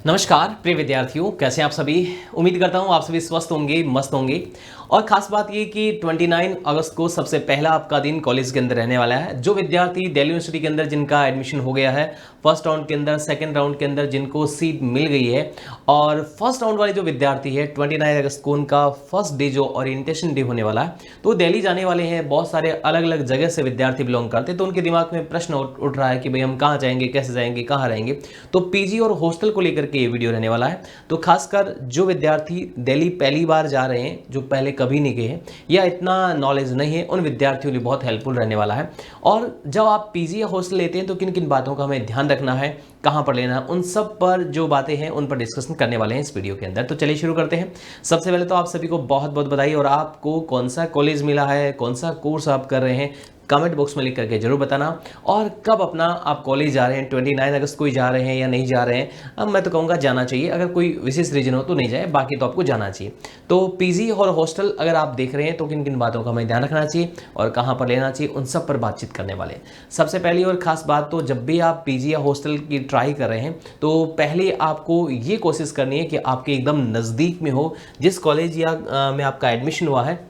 नमस्कार प्रिय विद्यार्थियों, कैसे हैं आप सभी। उम्मीद करता हूं आप सभी स्वस्थ होंगे, मस्त होंगे। और खास बात ये कि 29 अगस्त को सबसे पहला आपका दिन कॉलेज के अंदर रहने वाला है। जो विद्यार्थी दिल्ली यूनिवर्सिटी के अंदर जिनका एडमिशन हो गया है फर्स्ट राउंड के अंदर, सेकंड राउंड के अंदर जिनको सीट मिल गई है, और फर्स्ट राउंड वाले जो विद्यार्थी है 29 अगस्त को उनका फर्स्ट डे जो ओरिएंटेशन डे होने वाला है, तो दिल्ली जाने वाले हैं। बहुत सारे अलग अलग जगह से विद्यार्थी बिलोंग करते हैं, तो उनके दिमाग में प्रश्न उठ रहा है कि भाई हम कहाँ जाएंगे, कैसे जाएंगे, कहाँ रहेंगे। तो पीजी और हॉस्टल को लेकर के ये वीडियो रहने वाला है। तो खासकर जो विद्यार्थी दिल्ली पहली बार जा रहे हैं, जो पहले कभी नहीं गए हैं या इतना नॉलेज नहीं है, उन विद्यार्थियों के लिए बहुत हेल्पफुल रहने वाला है। और जब आप पीजी या हॉस्टल लेते हैं तो किन किन बातों का हमें ध्यान रखना है, कहाँ पर लेना है, उन सब पर जो बातें हैं उन पर डिस्कशन करने वाले हैं इस वीडियो के अंदर। तो चलिए शुरू करते हैं। सबसे पहले तो आप सभी को बहुत बहुत बधाई, और आपको कौन सा कॉलेज मिला है, कौन सा कोर्स आप कर रहे हैं, कमेंट बॉक्स में लिख करके जरूर बताना। और कब अपना आप कॉलेज जा रहे हैं, 29 अगस्त को ही जा रहे हैं या नहीं जा रहे हैं। अब मैं तो कहूँगा जाना चाहिए, अगर कोई विशेष रीजन हो तो नहीं जाए, बाकी तो आपको जाना चाहिए। तो पीजी और हॉस्टल अगर आप देख रहे हैं तो किन किन बातों का हमें ध्यान रखना चाहिए और कहाँ पर लेना चाहिए, उन सब पर बातचीत करने वाले हैं। सबसे पहली और ख़ास बात, तो जब भी आप पीजी या हॉस्टल की ट्राई कर रहे हैं तो पहले आपको ये कोशिश करनी है कि आपके एकदम नज़दीक में हो। जिस कॉलेज या में आपका एडमिशन हुआ है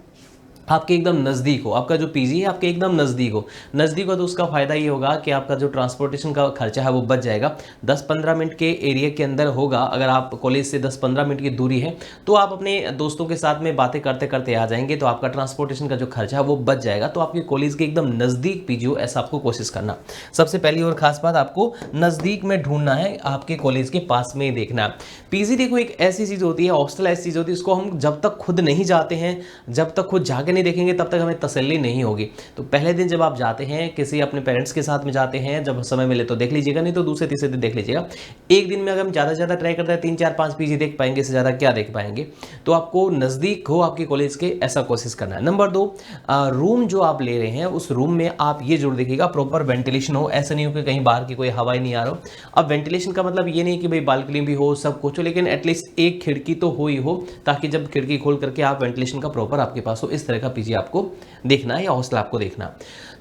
आपके एकदम नज़दीक हो, आपका जो पीजी है आपके एकदम नज़दीक हो तो उसका फ़ायदा ये होगा कि आपका जो ट्रांसपोर्टेशन का खर्चा है वो बच जाएगा। 10-15 मिनट के एरिया के अंदर होगा। अगर आप कॉलेज से 10-15 मिनट की दूरी है तो आप अपने दोस्तों के साथ में बातें करते करते आ जाएंगे, तो आपका ट्रांसपोर्टेशन का जो खर्चा है वो बच जाएगा। तो आपके कॉलेज के एकदम नज़दीक पीजी हो, ऐसा आपको कोशिश करना। सबसे पहली और ख़ास बात, आपको नज़दीक में ढूंढना है, आपके कॉलेज के पास में ही देखना है। पीजी देखो एक ऐसी चीज़ होती है, हॉस्टल ऐसी चीज़ होती है, इसको हम जब तक खुद नहीं जाते हैं, जब तक खुद जाके नहीं देखेंगे तब तक हमें तसल्ली नहीं होगी। तो पहले दिन जब आप जाते हैं, किसी अपने पेरेंट्स के साथ में जाते हैं, जब समय मिले तो देख लीजिएगा, नहीं तो दूसरे तीसरे दिन देख लीजिएगा। एक दिन में अगर हम ज़्यादा से ज़्यादा ट्राई करते हैं 3-4-5 पीजी देख पाएंगे, इससे ज़्यादा क्या देख पाएंगे। तो आपको नज़दीक हो आपके कॉलेज के, ऐसा कोशिश करना है। नंबर 2, रूम जो आप ले रहे हैं उस रूम में आप ये जरूर देखिएगा प्रॉपर वेंटिलेशन हो। ऐसा नहीं हो कि कहीं बाहर की कोई हवा ही नहीं आ रहा हो। अब वेंटिलेशन का मतलब ये नहीं कि भाई बालकनी भी हो, सब कुछ हो, लेकिन एटलीस्ट एक खिड़की तो हो ही हो, ताकि जब खिड़की खोल करके आप वेंटिलेशन का प्रॉपर आपके पास हो। इस तरह का पीजी आपको देखना है या हॉस्टल आपको देखना।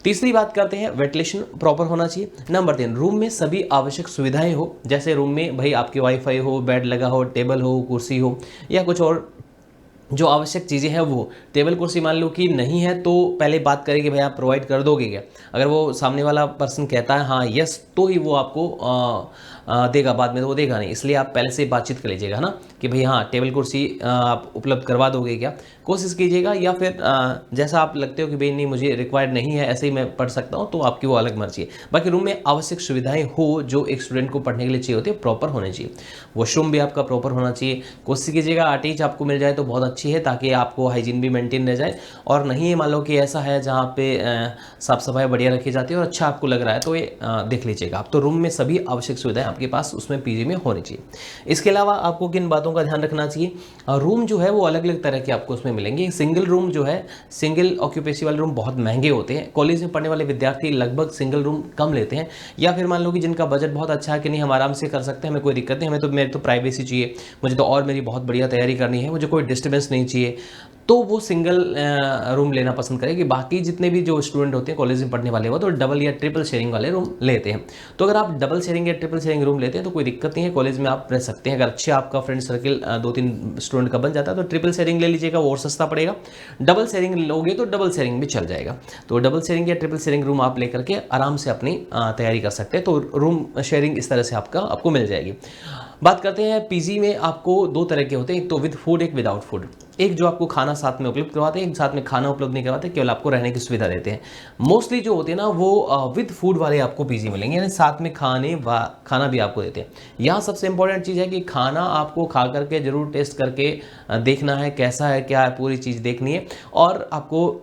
तीसरी बात करते हैं, वेंटिलेशन प्रॉपर होना चाहिए। नंबर 3, रूम में सभी आवश्यक सुविधाएं हो। जैसे रूम में भाई आपके वाईफाई हो, बेड लगा हो, टेबल हो, कुर्सी हो, या कुछ और जो आवश्यक चीज़ें हैं वो। टेबल कुर्सी मान लो कि नहीं है तो पहले बात करें कि भाई आप प्रोवाइड कर दोगे क्या। अगर वो सामने वाला पर्सन कहता है हाँ यस, तो ही वो आपको देगा, बाद में तो वो देगा नहीं। इसलिए आप पहले से बातचीत कर लीजिएगा ना कि भाई हाँ टेबल कुर्सी आप उपलब्ध करवा दोगे क्या, कोशिश कीजिएगा। या फिर जैसा आप लगते हो कि भाई नहीं मुझे रिक्वायर्ड नहीं है, ऐसे ही मैं पढ़ सकता हूँ, तो आपकी वो अलग मर्जी है। बाकी रूम में आवश्यक सुविधाएं हो जो एक स्टूडेंट को पढ़ने के लिए चाहिए होती है, प्रॉपर होने चाहिए। वॉशरूम भी आपका प्रॉपर होना चाहिए। कोशिश कीजिएगा अटैच आपको मिल जाए तो बहुत अच्छी है, ताकि आपको हाइजीन भी मेंटेन रह जाए। और नहीं मान लो कि ऐसा है जहाँ पे साफ़ सफाई बढ़िया रखी जाती है और अच्छा आपको लग रहा है, तो ये देख लीजिएगा आप। तो रूम में सभी आवश्यक सुविधाएं आपके पास उसमें पीजी में होनी चाहिए। इसके अलावा आपको किन बातों का ध्यान रखना चाहिए, रूम जो है वो अलग अलग तरह के आपको उसमें मिलेंगे। सिंगल रूम जो है, सिंगल ऑक्यूपेंसी वाले रूम बहुत महंगे होते हैं। कॉलेज में पढ़ने वाले विद्यार्थी लगभग सिंगल रूम कम लेते हैं। या फिर मान लो कि जिनका बजट बहुत अच्छा है कि नहीं हम आराम से कर सकते हैं, हमें कोई दिक्कत नहीं, मेरे तो प्राइवेसी चाहिए, मुझे तो और मेरी बहुत बढ़िया तैयारी करनी है, मुझे कोई डिस्टर्बेंस नहीं चाहिए, तो वो सिंगल रूम लेना पसंद करेंगे। बाकी जितने भी जो स्टूडेंट होते हैं कॉलेज में पढ़ने वाले वो तो डबल या ट्रिपल शेयरिंग वाले रूम लेते हैं। तो अगर आप डबल शेयरिंग या ट्रिपल शेयरिंग रूम लेते हैं तो कोई दिक्कत नहीं है, कॉलेज में आप रह सकते हैं। अगर अच्छे आपका फ्रेंड सर्किल 2-3 स्टूडेंट का बन जाता है तो ट्रिपल शेयरिंग ले लीजिएगा, वो और सस्ता पड़ेगा। डबल शेयरिंग लोगे तो डबल शेयरिंग भी चल जाएगा। तो डबल शेयरिंग या ट्रिपल शेयरिंग रूम आप लेकर के आराम से अपनी तैयारी कर सकते हैं। तो रूम शेयरिंग इस तरह से आपको मिल जाएगी। बात करते हैं पीजी में आपको 2 तरह के होते हैं, एक तो विद फूड, एक विदाउट फूड। एक जो आपको खाना साथ में उपलब्ध करवाते हैं, एक साथ में खाना उपलब्ध नहीं करवाते, केवल आपको रहने की सुविधा देते हैं। मोस्टली जो होते हैं ना वो विद फूड वाले आपको पीजी मिलेंगे, यानी साथ में खाना भी आपको देते हैं। यहाँ सबसे इंपॉर्टेंट चीज़ है कि खाना आपको खा करके जरूर टेस्ट करके देखना है कैसा है क्या है, पूरी चीज़ देखनी है। और आपको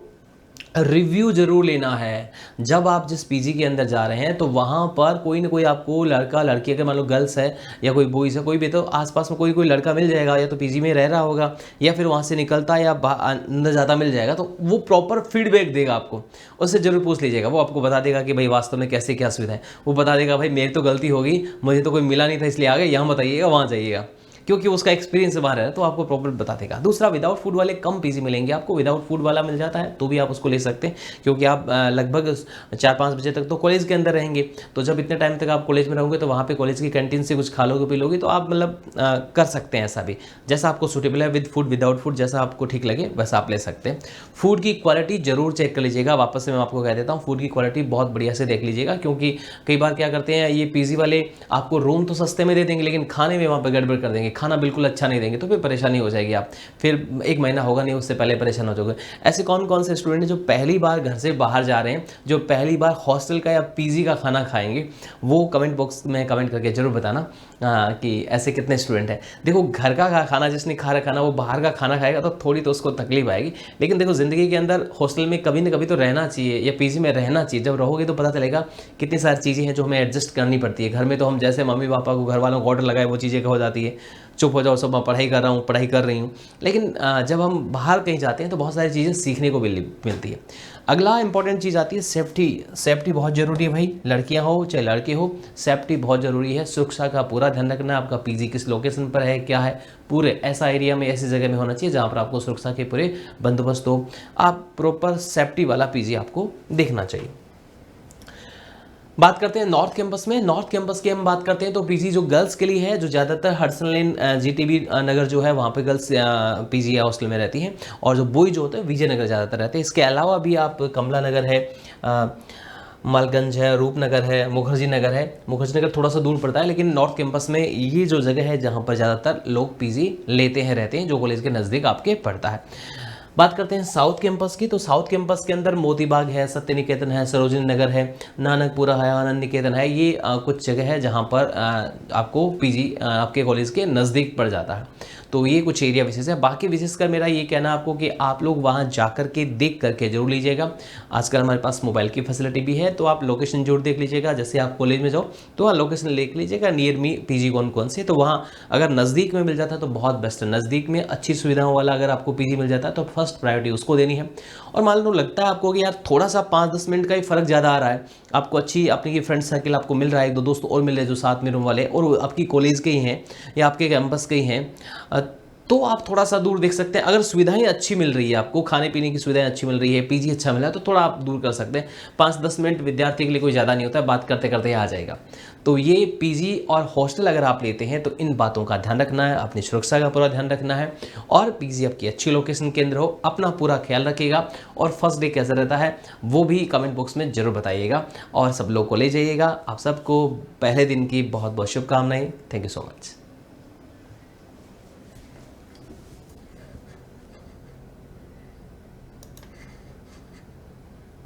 रिव्यू जरूर लेना है। जब आप जिस पीजी के अंदर जा रहे हैं तो वहाँ पर कोई ना कोई आपको लड़का लड़की, अगर मान लो गर्ल्स है या कोई बॉयज़ है, कोई भी, तो आसपास में कोई लड़का मिल जाएगा, या तो पीजी में रह रहा होगा या फिर वहाँ से निकलता या अंदर ज़्यादा मिल जाएगा, तो वो प्रॉपर फीडबैक देगा आपको। उससे जरूर पूछ लीजिएगा, वो आपको बता देगा कि भाई वास्तव में कैसे क्या सुविधा है। वो बता देगा भाई मेरी तो गलती होगी, मुझे तो कोई मिला नहीं था इसलिए आ गए, यहाँ बताइएगा, वहाँ जाइएगा। क्योंकि उसका एक्सपीरियंस बाहर है तो आपको प्रॉपर बता देगा। दूसरा, विदाउट फूड वाले कम पीजी मिलेंगे आपको, विदाउट फूड वाला मिल जाता है तो भी आप उसको ले सकते हैं, क्योंकि आप लगभग 4-5 बजे तक तो कॉलेज के अंदर रहेंगे, तो जब इतने टाइम तक आप कॉलेज में रहोगे तो वहाँ पे कॉलेज की कैंटीन से कुछ खा लोगे पी लोगे, तो आप मतलब कर सकते हैं ऐसा भी, जैसा आपको सूटेबल है, विद फूड विदाउट फूड, जैसा आपको ठीक लगे वैसा आप ले सकते हैं। फूड की क्वालिटी जरूर चेक कर लीजिएगा, वापस से मैं आपको कह देता हूँ, फूड की क्वालिटी बहुत बढ़िया से देख लीजिएगा, क्योंकि कई बार क्या करते हैं ये पीजी वाले, आपको रूम तो सस्ते में दे देंगे लेकिन खाने में वहाँ पर गड़बड़ कर देंगे, खाना बिल्कुल अच्छा नहीं देंगे, तो फिर परेशानी हो जाएगी, आप फिर 1 महीना होगा नहीं उससे पहले परेशान हो जाओगे। ऐसे कौन कौन से स्टूडेंट हैं जो पहली बार घर से बाहर जा रहे हैं, जो पहली बार हॉस्टल का या पीजी का खाना खाएंगे, वो कमेंट बॉक्स में कमेंट करके जरूर बताना कि ऐसे कितने स्टूडेंट हैं। देखो, घर का खाना जिसने खा रखा ना, वो बाहर का खाना खाएगा तो थोड़ी तो उसको तकलीफ आएगी, लेकिन देखो ज़िंदगी के अंदर हॉस्टल में कभी ना कभी तो रहना चाहिए, या पीजी में रहना चाहिए। जब रहोगे तो पता चलेगा कितनी सारी चीज़ें हैं जो हमें एडजस्ट करनी पड़ती है। घर में तो हम जैसे मम्मी पापा को, घर वालों को ऑर्डर लगाए वो चीज़ें हो जाती है, चुप हो जाओ सब, मैं पढ़ाई कर रहा हूँ, पढ़ाई कर रही हूँ, लेकिन जब हम बाहर कहीं जाते हैं तो बहुत सारी चीज़ें सीखने को मिलती है। अगला इंपॉर्टेंट चीज़ आती है सेफ्टी। सेफ्टी बहुत ज़रूरी है भाई, लड़कियां हो चाहे लड़के हो, सेफ्टी बहुत ज़रूरी है। सुरक्षा का पूरा ध्यान रखना, आपका पीजी किस लोकेशन पर है, क्या है, पूरे ऐसा एरिया में, ऐसी जगह में होना चाहिए जहाँ पर आपको सुरक्षा के पूरे बंदोबस्त हो। आप प्रॉपर सेफ्टी वाला पीजी आपको देखना चाहिए। बात करते हैं नॉर्थ कैंपस में। नॉर्थ कैंपस की हम बात करते हैं तो पीजी जो गर्ल्स के लिए है, जो ज़्यादातर हडसन लेन जीटीबी नगर जो है वहाँ पे गर्ल्स पीजी या हॉस्टल में रहती हैं, और जो बॉय जो होते हैं विजयनगर ज़्यादातर रहते हैं। इसके अलावा भी आप कमला नगर है, मालगंज है, रूपनगर है, मुखर्जी नगर है। मुखर्जी नगर थोड़ा सा दूर पड़ता है, लेकिन नॉर्थ कैंपस में ये जो जगह है जहाँ पर ज़्यादातर लोग पीजी लेते हैं, रहते हैं, जो कॉलेज के नज़दीक आपके पड़ता है। बात करते हैं साउथ कैंपस की, तो साउथ कैंपस के अंदर मोती बाग है, सत्य निकेतन है, सरोजनी नगर है, नानकपुरा है, आनंद निकेतन है। ये कुछ जगह है जहाँ पर आपको पीजी आपके कॉलेज के नज़दीक पड़ जाता है। तो ये कुछ एरिया विशेष है। बाकी विशेषकर मेरा ये कहना आपको कि आप लोग वहाँ जा कर के देख करके जरूर लीजिएगा। आजकल हमारे पास मोबाइल की फैसिलिटी भी है, तो आप लोकेशन जरूर देख लीजिएगा। जैसे आप कॉलेज में जाओ तो वहाँ लोकेशन देख लीजिएगा, नियर मी पीजी कौन कौन से, तो वहाँ अगर नज़दीक में मिल जाता है तो बहुत बेस्ट है। नज़दीक में अच्छी सुविधाओं वाला अगर आपको पीजी मिल जाता है तो फर्स्ट प्रायोरिटी उसको देनी है। और मान लो लगता है आपको कि यार थोड़ा सा 5-10 मिनट का ही फ़र्क ज़्यादा आ रहा है, आपको अच्छी अपनी फ्रेंड सर्किल आपको मिल रहा है, 1-2 दोस्त और मिल रहे हैं जो साथ में रूम वाले और आपकी कॉलेज के ही हैं या आपके कैंपस के ही हैं, तो आप थोड़ा सा दूर देख सकते हैं। अगर सुविधाएं अच्छी मिल रही है, आपको खाने पीने की सुविधाएं अच्छी मिल रही है, पीजी अच्छा मिला है, तो थोड़ा आप दूर कर सकते हैं। 5-10 मिनट विद्यार्थी के लिए कोई ज़्यादा नहीं होता है, बात करते करते आ जाएगा। तो ये पीजी और हॉस्टल अगर आप लेते हैं तो इन बातों का ध्यान रखना है, अपनी सुरक्षा का पूरा ध्यान रखना है, और पीजी आपकी अच्छी लोकेशन के अंदर हो, अपना पूरा ख्याल रखिएगा। और फर्स्ट डे कैसा रहता है वो भी कमेंट बॉक्स में जरूर बताइएगा, और सब लोग को ले जाइएगा। आप सबको पहले दिन की बहुत बहुत शुभकामनाएं। Thank you so much.